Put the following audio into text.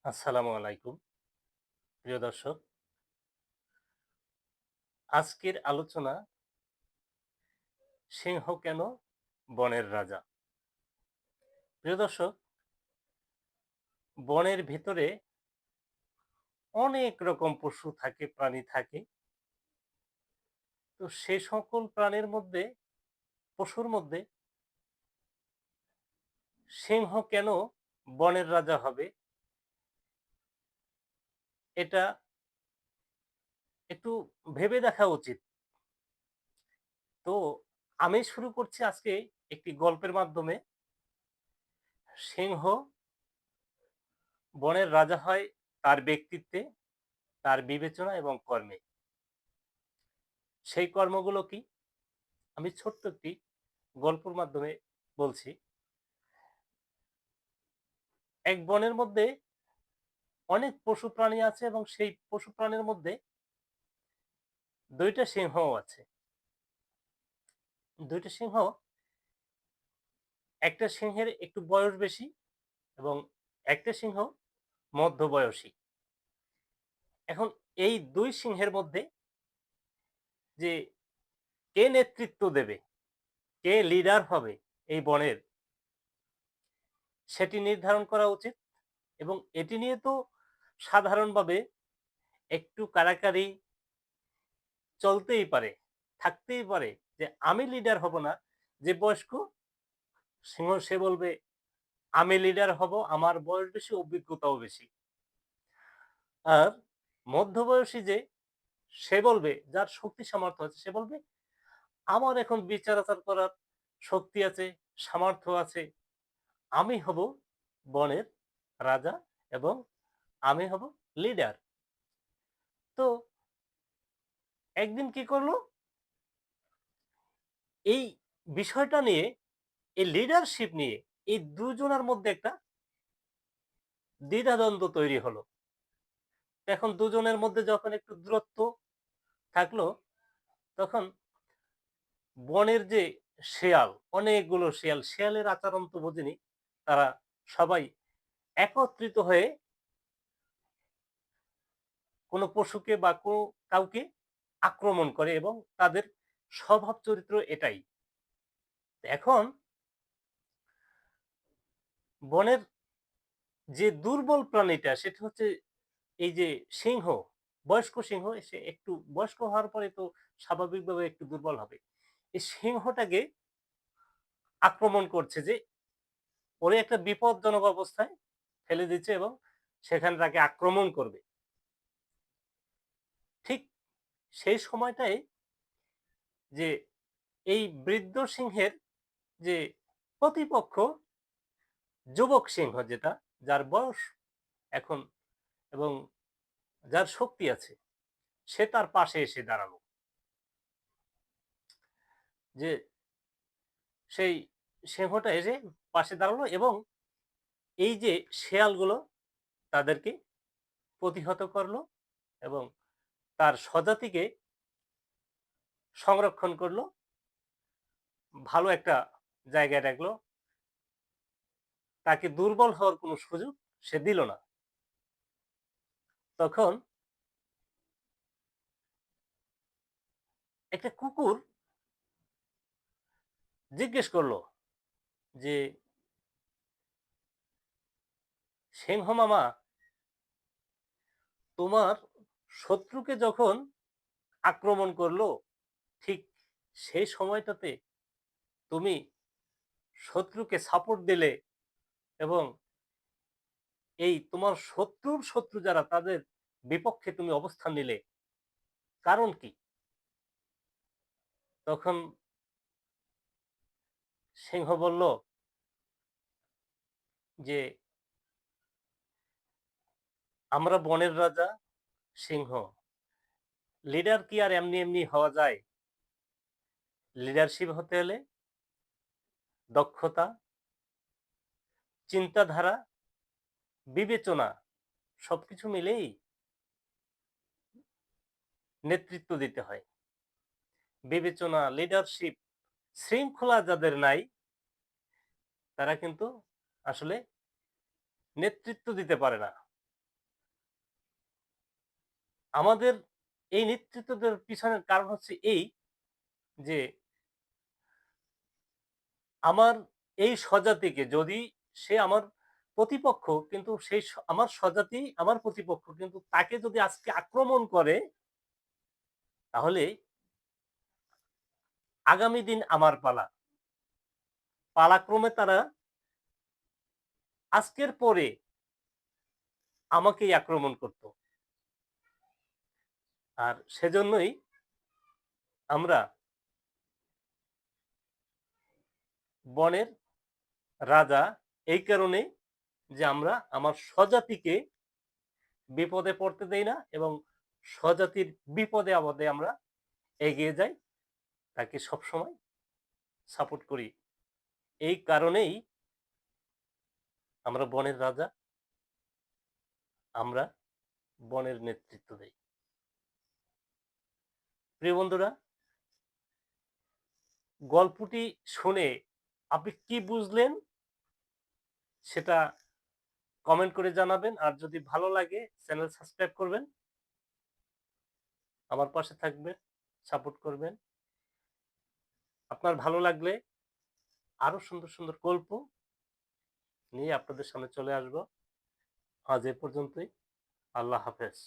আসসালামু আলাইকুম প্রিয় দর্শক। আজকের আলোচনা সিংহ কেন বনের রাজা। প্রিয় দর্শক, বনের ভিতরে অনেক রকম পশু থাকে, প্রাণী থাকে। তো সে সকল প্রাণীর মধ্যে, পশুর মধ্যে সিংহ কেন বনের রাজা হবে, এটা একটু ভেবে দেখা উচিত। তো আমি শুরু করছি আজকে একটি গল্পের মাধ্যমে। সিংহ বনের রাজা হয় তার ব্যক্তিত্বে, তার বিবেচনা এবং কর্মে। সেই কর্মগুলো কি? আমি ছোট্ট একটি গল্পের মাধ্যমে বলছি। এক বনের মধ্যে অনেক পশু প্রাণী আছে এবং সেই পশু প্রাণীর মধ্যে ২ টা সিংহও আছে। ২ টা সিংহ, একটা সিংহের একটু বয়স বেশি এবং একটা সিংহ মধ্যবয়সী। এখন এই ২ সিংহের মধ্যে যে কে নেতৃত্ব দেবে, কে লিডার হবে এই বনের, সেটি নির্ধারণ করা উচিত। এবং এটি নিয়ে তো সাধারণভাবে একটু কাড়াকাড়ি চলতেই পারে, থাকতেই পারে যে আমি লিডার হব না। যে বয়স্ক সিংহ সে বলবে আমি লিডার হব, আমার বয়স বেশি, অভিজ্ঞতাও বেশি। আর মধ্যবয়সী যে, সে বলবে, যার শক্তি সামর্থ্য আছে, সে বলবে আমার এখন বিচার আচার করার শক্তি আছে, সামর্থ্য আছে, আমি হব বনের রাজা এবং আমি হব লিডার। তো একদিন কি করলো, এই বিষয়টা নিয়ে, এই লিডারশিপ নিয়ে এই দুজনের মধ্যে একটা দ্বিধাদ্বন্দ্ব তৈরি হলো। এখন দুজনের মধ্যে যখন একটু দূরত্ব থাকলো, তখন বনের যে শেয়াল, অনেকগুলো শেয়াল, শেয়ালের আচরণ তো বোঝেনি। তারা সবাই একত্রিত হয়ে কোনো পশুকে বা কাউকে আক্রমণ করে এবং তাদের স্বভাব চরিত্র এটাই। এখন বনের যে দুর্বল প্রাণীটা, সেটা হচ্ছে এই যে সিংহ, বয়স্ক সিংহ, সে একটু বয়স্ক হওয়ার পরে তো স্বাভাবিকভাবে একটু দুর্বল হবে। এই সিংহটাকে আক্রমণ করছে যে ওরে একটা বিপজ্জনক অবস্থায় ফেলে দিচ্ছে এবং সেখানে তাকে আক্রমণ করবে। ঠিক সেই সময়টায় যে এই বৃদ্ধ সিংহের যে প্রতিপক্ষ, যুবক সিংহ যেটা, যার বয়স এখন এবং যার শক্তি আছে, সে তার পাশে এসে দাঁড়ালো। যে সেই সিংহটা এসে পাশে দাঁড়ালো এবং এই যে শেয়ালগুলো, তাদেরকে প্রতিহত করলো এবং তার স্বজাতিকে সংরক্ষণ করলো, ভালো একটা জায়গায় রাখলো। তাকে দুর্বল হওয়ার কোনো সুযোগ সে দিল না। তখন একটা কুকুর জিজ্ঞেস করলো যে, সিংহ মামা, তোমার শত্রুকে যখন আক্রমণ করলো, ঠিক সেই সময়টাতে তুমি শত্রুকে সাপোর্ট দিলে এবং এই তোমার শত্রুর শত্রু যারা, তাদের বিপক্ষে তুমি অবস্থান নিলে, কারণ কি? তখন সিংহ বলল যে, আমরা বনের রাজা, সিংহ, লিডার কি আর এমনি এমনি হওয়া যায়? লিডারশিপ হতে হলে দক্ষতা, চিন্তাধারা, বিবেচনা সবকিছু মিলেই নেতৃত্ব দিতে হয়। বিবেচনা, লিডারশিপ, শৃঙ্খলা যাদের নাই, তারা কিন্তু আসলে নেতৃত্ব দিতে পারে না। আমাদের এই নেতৃত্ব দেওয়ার পিছনের কারণ হচ্ছে এই যে আমার এই স্বজাতিকে যদি সে আমার প্রতিপক্ষ কিন্তু সেই আমার স্বজাতি আমার প্রতিপক্ষ কিন্তু তাকে যদি আজকে আক্রমণ করে তাহলে আগামী দিন আমার পালা। পালাক্রমে তারা আজকের পরে আমাকেই আক্রমণ করত। আর সেজন্যই আমরা বনের রাজা এই কারণে যে আমরা আমার স্বজাতিকে বিপদে পড়তে দেই না এবং স্বজাতির বিপদে আপদে আমরা এগিয়ে যাই, তাকে সবসময় সাপোর্ট করি। এই কারণেই আমরা বনের রাজা, আমরা বনের নেতৃত্ব দেই। প্রিয় বন্ধুরা, গল্পটি শুনে আপনি কি বুঝলেন সেটা কমেন্ট করে জানাবেন। আর যদি ভালো লাগে চ্যানেল সাবস্ক্রাইব করবেন, আমার পাশে থাকবেন, সাপোর্ট করবেন। আপনার ভালো লাগলে আরো সুন্দর, সুন্দর গল্প নিয়ে আপনাদের সামনে চলে আসবো। আজ এ পর্যন্তই। আল্লাহ হাফেজ।